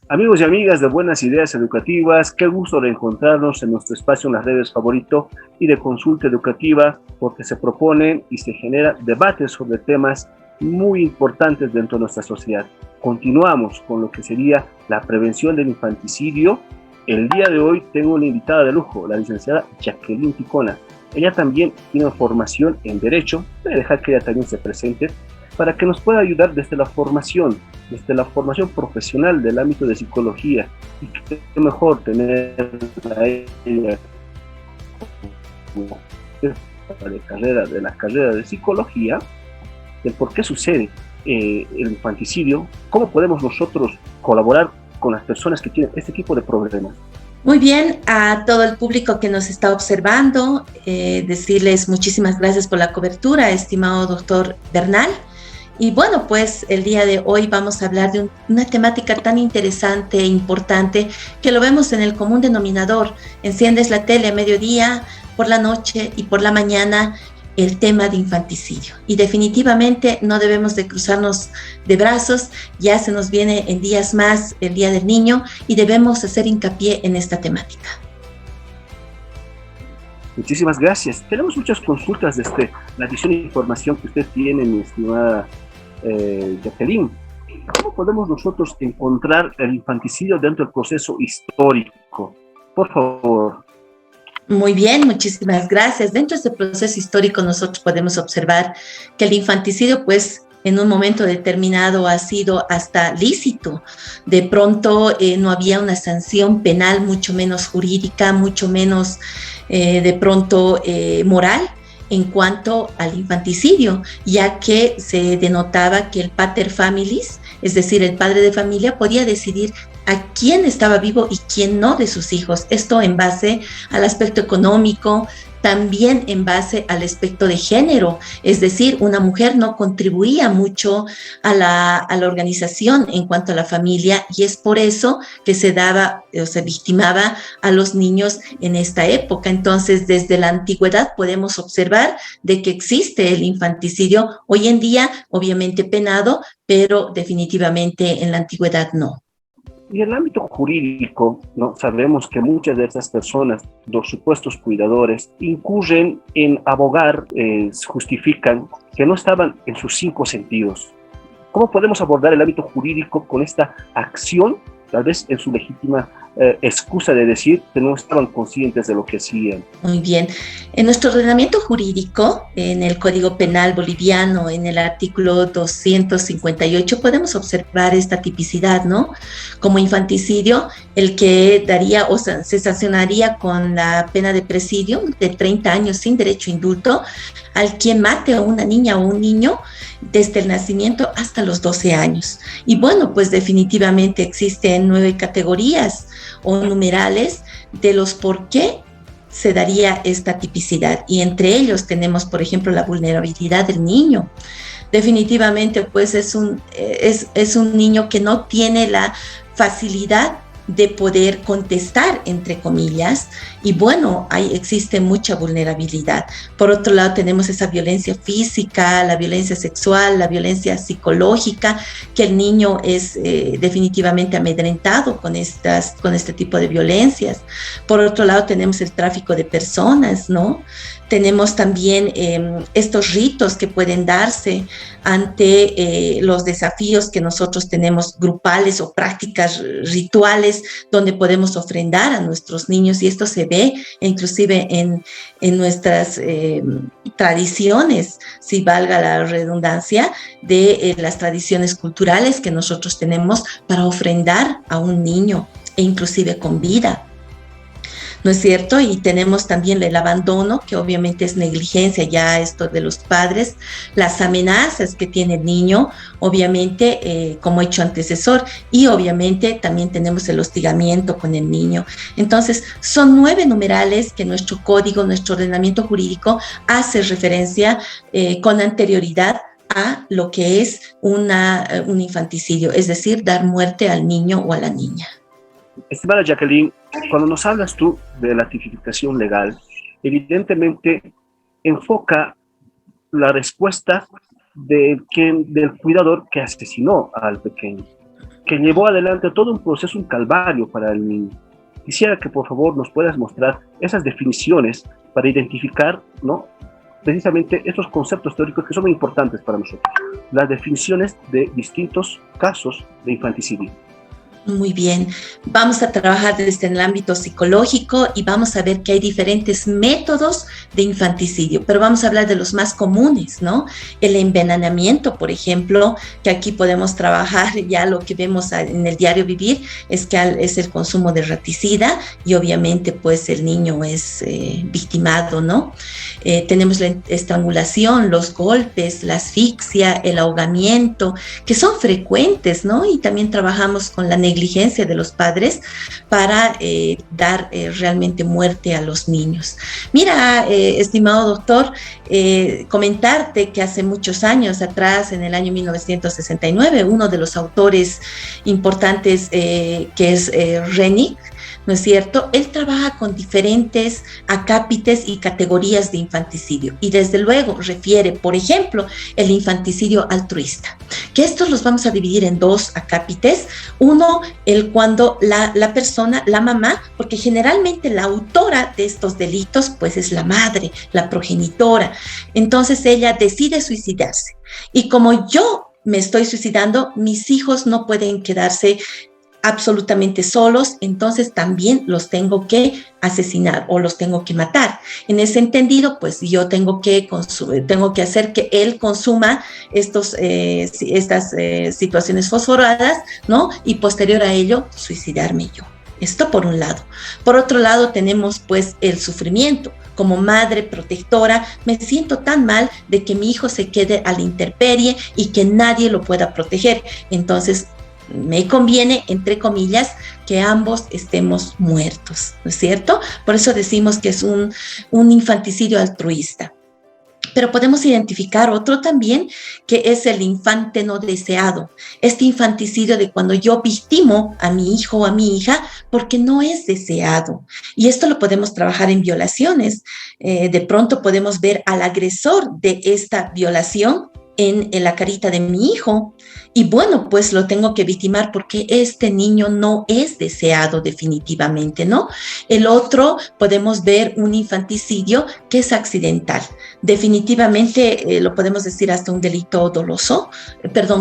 Amigos y amigas de Buenas Ideas Educativas, qué gusto reencontrarnos en nuestro espacio en las redes favorito y de consulta educativa, porque se proponen y se generan debates sobre temas muy importantes dentro de nuestra sociedad. Continuamos con lo que sería la prevención del infanticidio. El día de hoy tengo una invitada de lujo, la licenciada Jacqueline Ticona. Ella también tiene formación en Derecho. Voy a dejar que ella también se presente para que nos pueda ayudar desde la formación profesional del ámbito de psicología. Y qué mejor tener a ella de la carrera de psicología, del por qué sucede el infanticidio, cómo podemos nosotros colaborar con las personas que tienen este tipo de problemas. Muy bien, a todo el público que nos está observando, decirles muchísimas gracias por la cobertura, estimado doctor Bernal. Y bueno, pues el día de hoy vamos a hablar de una temática tan interesante e importante que lo vemos en el común denominador. Enciendes la tele a mediodía, por la noche y por la mañana, el tema de infanticidio. Y definitivamente no debemos de cruzarnos de brazos, ya se nos viene en días más el Día del Niño y debemos hacer hincapié en esta temática. Muchísimas gracias. Tenemos muchas consultas desde la edición de información que usted tiene, mi estimada Jacqueline. ¿Cómo podemos nosotros encontrar el infanticidio dentro del proceso histórico? Por favor. Muy bien, muchísimas gracias. Dentro de este proceso histórico nosotros podemos observar que el infanticidio, pues, en un momento determinado ha sido hasta lícito. De pronto no había una sanción penal, mucho menos jurídica, mucho menos de pronto moral en cuanto al infanticidio, ya que se denotaba que el pater familias, es decir, el padre de familia, podía decidir a quién estaba vivo y quién no de sus hijos. Esto en base al aspecto económico, también en base al aspecto de género, es decir, una mujer no contribuía mucho a la organización en cuanto a la familia y es por eso que se daba o se victimaba a los niños en esta época. Entonces, desde la antigüedad podemos observar de que existe el infanticidio, hoy en día obviamente penado, pero definitivamente en la antigüedad no. Y en el ámbito jurídico, ¿no? Sabemos que muchas de estas personas, los supuestos cuidadores, incurren en abogar, justifican que no estaban en sus cinco sentidos. ¿Cómo podemos abordar el ámbito jurídico con esta acción, tal vez en su legítima excusa de decir que no estaban conscientes de lo que hacían? Muy bien. En nuestro ordenamiento jurídico, en el Código Penal boliviano, en el artículo 258, podemos observar esta tipicidad, ¿no? Como infanticidio, el que daría o sea, se sancionaría con la pena de presidio de 30 años sin derecho a indulto al quien mate a una niña o un niño desde el nacimiento hasta los 12 años. Y bueno, pues definitivamente existen 9 categorías o numerales de los por qué se daría esta tipicidad. Y entre ellos tenemos, por ejemplo, la vulnerabilidad del niño. Definitivamente, pues es un niño que no tiene la facilidad de poder contestar, entre comillas, y bueno, ahí existe mucha vulnerabilidad. Por otro lado, tenemos esa violencia física, la violencia sexual, la violencia psicológica, que el niño es definitivamente amedrentado con este tipo de violencias. Por otro lado, tenemos el tráfico de personas, ¿no? Tenemos también estos ritos que pueden darse ante los desafíos que nosotros tenemos grupales o prácticas rituales donde podemos ofrendar a nuestros niños y esto se ve inclusive en nuestras tradiciones, si valga la redundancia, de las tradiciones culturales que nosotros tenemos para ofrendar a un niño e inclusive con vida. ¿No es cierto? Y tenemos también el abandono, que obviamente es negligencia ya esto de los padres, las amenazas que tiene el niño, obviamente como hecho antecesor, y obviamente también tenemos el hostigamiento con el niño. Entonces, son 9 numerales que nuestro código, nuestro ordenamiento jurídico hace referencia con anterioridad a lo que es un infanticidio, es decir, dar muerte al niño o a la niña. Estimada Jacqueline, cuando nos hablas tú de la tipificación legal, evidentemente enfoca la respuesta del cuidador que asesinó al pequeño. que llevó adelante todo un proceso, un calvario para el niño. Quisiera que por favor nos puedas mostrar esas definiciones para identificar, ¿no?, precisamente estos conceptos teóricos que son muy importantes para nosotros, las definiciones de distintos casos de infanticidio. Muy bien, vamos a trabajar desde el ámbito psicológico y vamos a ver que hay diferentes métodos de infanticidio, pero vamos a hablar de los más comunes, ¿no? El envenenamiento, por ejemplo, que aquí podemos trabajar, ya lo que vemos en el diario vivir es que es el consumo de raticida y obviamente pues el niño es victimado, ¿no? Tenemos la estrangulación, los golpes, la asfixia, el ahogamiento, que son frecuentes, ¿no? Y también trabajamos con la negligencia de los padres para dar realmente muerte a los niños. Mira, estimado doctor, comentarte que hace muchos años atrás, en el año 1969, uno de los autores importantes que es Rennick, ¿no es cierto? Él trabaja con diferentes acápites y categorías de infanticidio y desde luego refiere, por ejemplo, el infanticidio altruista, que estos los vamos a dividir en dos acápites. Uno, el cuando la persona, la mamá, porque generalmente la autora de estos delitos pues es la madre, la progenitora, entonces ella decide suicidarse y como yo me estoy suicidando, mis hijos no pueden quedarse absolutamente solos, entonces también los tengo que asesinar o los tengo que matar. En ese entendido, pues yo tengo que hacer que él consuma estas situaciones fosforadas, ¿no? Y posterior a ello, suicidarme yo. Esto por un lado. Por otro lado, tenemos pues el sufrimiento. Como madre protectora, me siento tan mal de que mi hijo se quede a la intemperie y que nadie lo pueda proteger. Entonces, me conviene, entre comillas, que ambos estemos muertos, ¿no es cierto? Por eso decimos que es un infanticidio altruista. Pero podemos identificar otro también, que es el infante no deseado. Este infanticidio de cuando yo victimo a mi hijo o a mi hija porque no es deseado. Y esto lo podemos trabajar en violaciones. De pronto podemos ver al agresor de esta violación en la carita de mi hijo y bueno, pues lo tengo que victimar porque este niño no es deseado definitivamente, ¿no? El otro, podemos ver un infanticidio que es accidental. Definitivamente lo podemos decir hasta un delito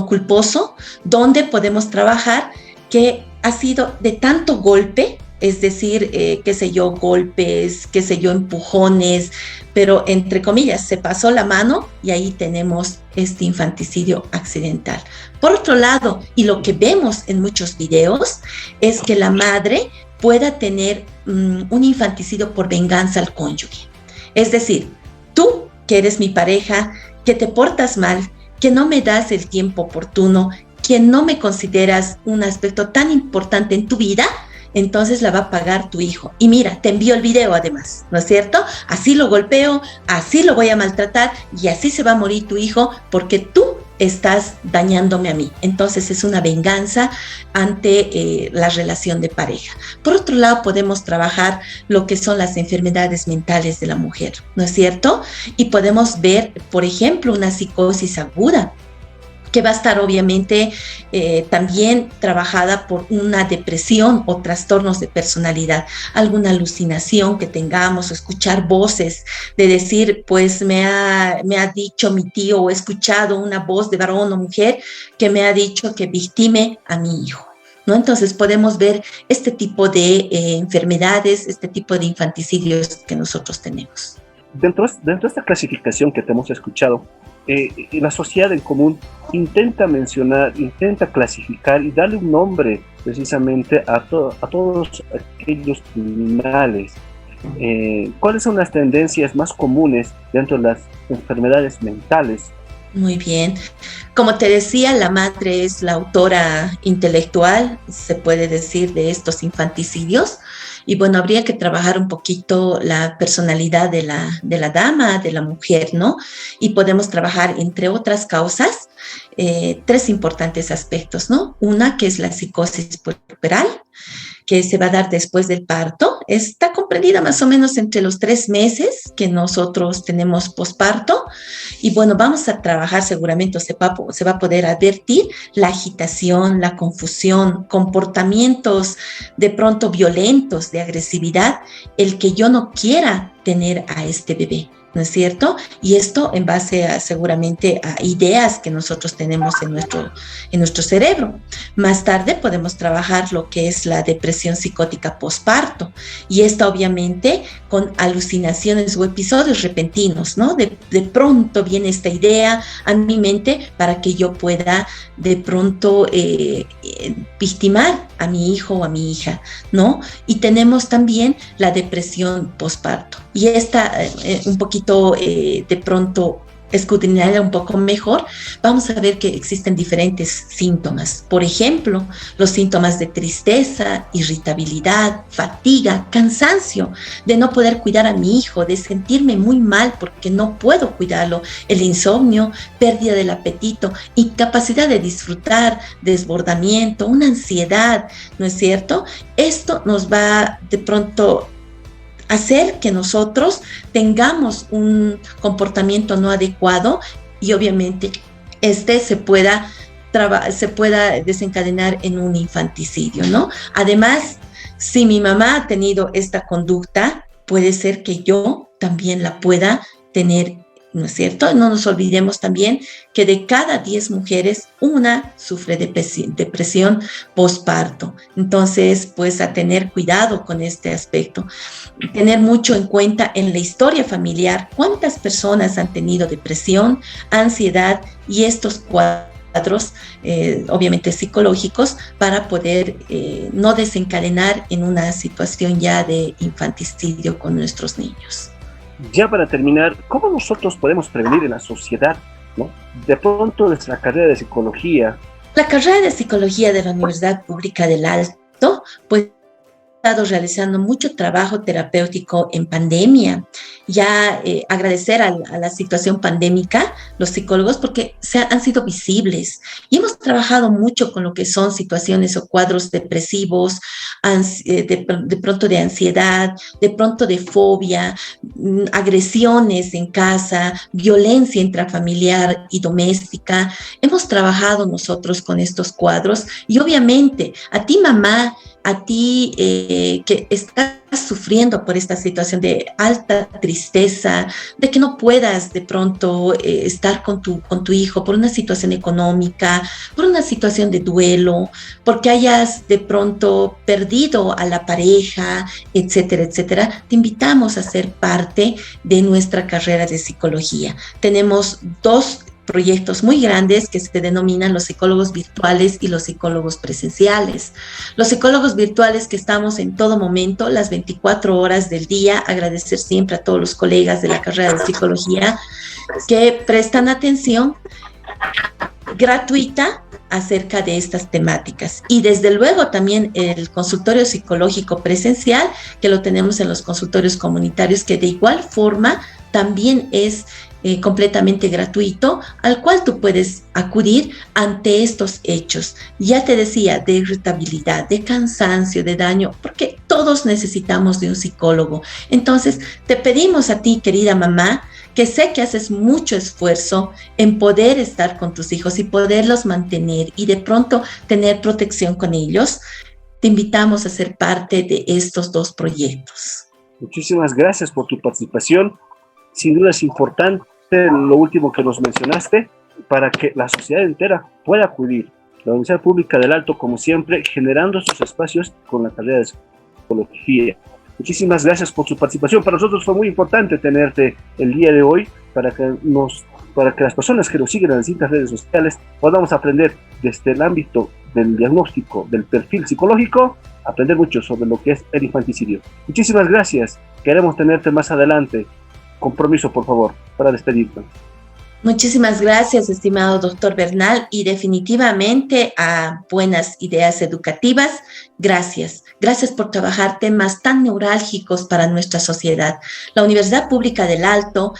culposo, donde podemos trabajar que ha sido de tanto golpe, es decir, golpes, empujones, pero entre comillas, se pasó la mano y ahí tenemos este infanticidio accidental. Por otro lado, y lo que vemos en muchos videos, es que la madre pueda tener un infanticidio por venganza al cónyuge. Es decir, tú, que eres mi pareja, que te portas mal, que no me das el tiempo oportuno, que no me consideras un aspecto tan importante en tu vida, entonces la va a pagar tu hijo. Y mira, te envío el video además, ¿no es cierto? Así lo golpeo, así lo voy a maltratar y así se va a morir tu hijo porque tú estás dañándome a mí. Entonces es una venganza ante la relación de pareja. Por otro lado, podemos trabajar lo que son las enfermedades mentales de la mujer, ¿no es cierto? Y podemos ver, por ejemplo, una psicosis aguda, que va a estar obviamente también trabajada por una depresión o trastornos de personalidad, alguna alucinación que tengamos o escuchar voces de decir, pues me ha dicho mi tío o he escuchado una voz de varón o mujer que me ha dicho que victime a mi hijo, ¿no? Entonces podemos ver este tipo de enfermedades, este tipo de infanticidios que nosotros tenemos. Dentro de esta clasificación que te hemos escuchado, la sociedad en común intenta mencionar, intenta clasificar y darle un nombre precisamente a todos aquellos criminales. ¿Cuáles son las tendencias más comunes dentro de las enfermedades mentales? Muy bien. Como te decía, la madre es la autora intelectual, se puede decir, de estos infanticidios. Y bueno, habría que trabajar un poquito la personalidad de la dama, de la mujer, ¿no? Y podemos trabajar, entre otras causas, tres importantes aspectos, ¿no? Una que es la psicosis puerperal, que se va a dar después del parto, está comprendida más o menos entre los 3 meses que nosotros tenemos posparto. Y bueno, vamos a trabajar seguramente, se va a poder advertir la agitación, la confusión, comportamientos de pronto violentos, de agresividad, el que yo no quiera tener a este bebé, ¿no es cierto? Y esto en base a seguramente a ideas que nosotros tenemos en nuestro cerebro. Más tarde podemos trabajar lo que es la depresión psicótica posparto, y esta obviamente con alucinaciones o episodios repentinos, ¿no? De pronto viene esta idea a mi mente para que yo pueda de pronto victimar a mi hijo o a mi hija, ¿no? Y tenemos también la depresión posparto. Y esta un poquito de pronto escudriñarla un poco mejor, vamos a ver que existen diferentes síntomas. Por ejemplo, los síntomas de tristeza, irritabilidad, fatiga, cansancio, de no poder cuidar a mi hijo, de sentirme muy mal porque no puedo cuidarlo, el insomnio, pérdida del apetito, incapacidad de disfrutar, desbordamiento, una ansiedad, ¿no es cierto? Esto nos va de pronto hacer que nosotros tengamos un comportamiento no adecuado, y obviamente se pueda desencadenar en un infanticidio, ¿no? Además, si mi mamá ha tenido esta conducta, puede ser que yo también la pueda tener, ¿no es cierto? No nos olvidemos también que de cada 10 mujeres, una sufre depresión posparto. Entonces, pues a tener cuidado con este aspecto. Tener mucho en cuenta en la historia familiar cuántas personas han tenido depresión, ansiedad y estos cuadros, obviamente psicológicos, para poder no desencadenar en una situación ya de infanticidio con nuestros niños. Ya para terminar, ¿cómo nosotros podemos prevenir en la sociedad, ¿no? De pronto nuestra carrera de psicología? La carrera de psicología de la Universidad Pública del Alto, pues, ha estado realizando mucho trabajo terapéutico en pandemia. Ya agradecer a la situación pandémica, los psicólogos, porque han sido visibles y hemos trabajado mucho con lo que son situaciones o cuadros depresivos, de pronto de ansiedad, de pronto de fobia, agresiones en casa, violencia intrafamiliar y doméstica. Hemos trabajado nosotros con estos cuadros, y obviamente a ti, mamá, a ti que estás sufriendo por esta situación de alta tristeza, de que no puedas de pronto estar con tu hijo por una situación económica, por una situación de duelo, porque hayas de pronto perdido a la pareja, etcétera, etcétera, te invitamos a ser parte de nuestra carrera de psicología. Tenemos 2 proyectos muy grandes que se denominan los psicólogos virtuales y los psicólogos presenciales. Los psicólogos virtuales, que estamos en todo momento, las 24 horas del día, agradecer siempre a todos los colegas de la carrera de psicología que prestan atención gratuita acerca de estas temáticas. Y desde luego también el consultorio psicológico presencial, que lo tenemos en los consultorios comunitarios, que de igual forma también es completamente gratuito, al cual tú puedes acudir ante estos hechos. Ya te decía, de irritabilidad, de cansancio, de daño, porque todos necesitamos de un psicólogo. Entonces, te pedimos a ti, querida mamá, que sé que haces mucho esfuerzo en poder estar con tus hijos y poderlos mantener y de pronto tener protección con ellos. Te invitamos a ser parte de estos 2 proyectos. Muchísimas gracias por tu participación. Sin duda es importante lo último que nos mencionaste, para que la sociedad entera pueda acudir. La Universidad Pública del Alto, como siempre, generando estos espacios con la carrera de psicología. Muchísimas gracias por su participación. Para nosotros fue muy importante tenerte el día de hoy, para que las personas que nos siguen en las distintas redes sociales podamos aprender desde el ámbito del diagnóstico, del perfil psicológico, aprender mucho sobre lo que es el infanticidio. Muchísimas gracias. Queremos tenerte más adelante. Compromiso, por favor, para despedirnos. Muchísimas gracias, estimado doctor Bernal, y definitivamente a Buenas Ideas Educativas. Gracias. Gracias por trabajar temas tan neurálgicos para nuestra sociedad. La Universidad Pública del Alto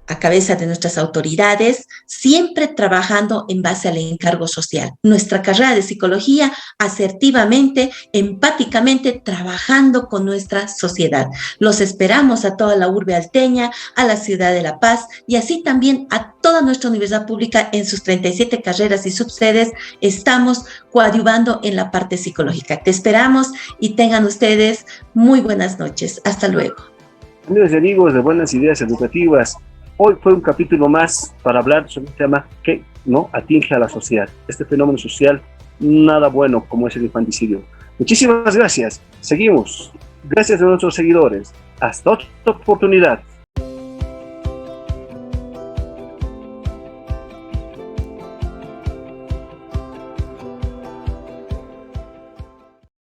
a cabeza de nuestras autoridades, siempre trabajando en base al encargo social. Nuestra carrera de psicología, asertivamente, empáticamente, trabajando con nuestra sociedad. Los esperamos a toda la urbe alteña, a la ciudad de La Paz y así también a toda nuestra universidad pública en sus 37 carreras y subsedes. Estamos coadyuvando en la parte psicológica. Te esperamos y tengan ustedes muy buenas noches. Hasta luego. Amigos y amigos de Buenas Ideas Educativas, hoy fue un capítulo más para hablar sobre un tema que no atinge a la sociedad. Este fenómeno social nada bueno como es el infanticidio. Muchísimas gracias. Seguimos. Gracias a nuestros seguidores. Hasta otra oportunidad.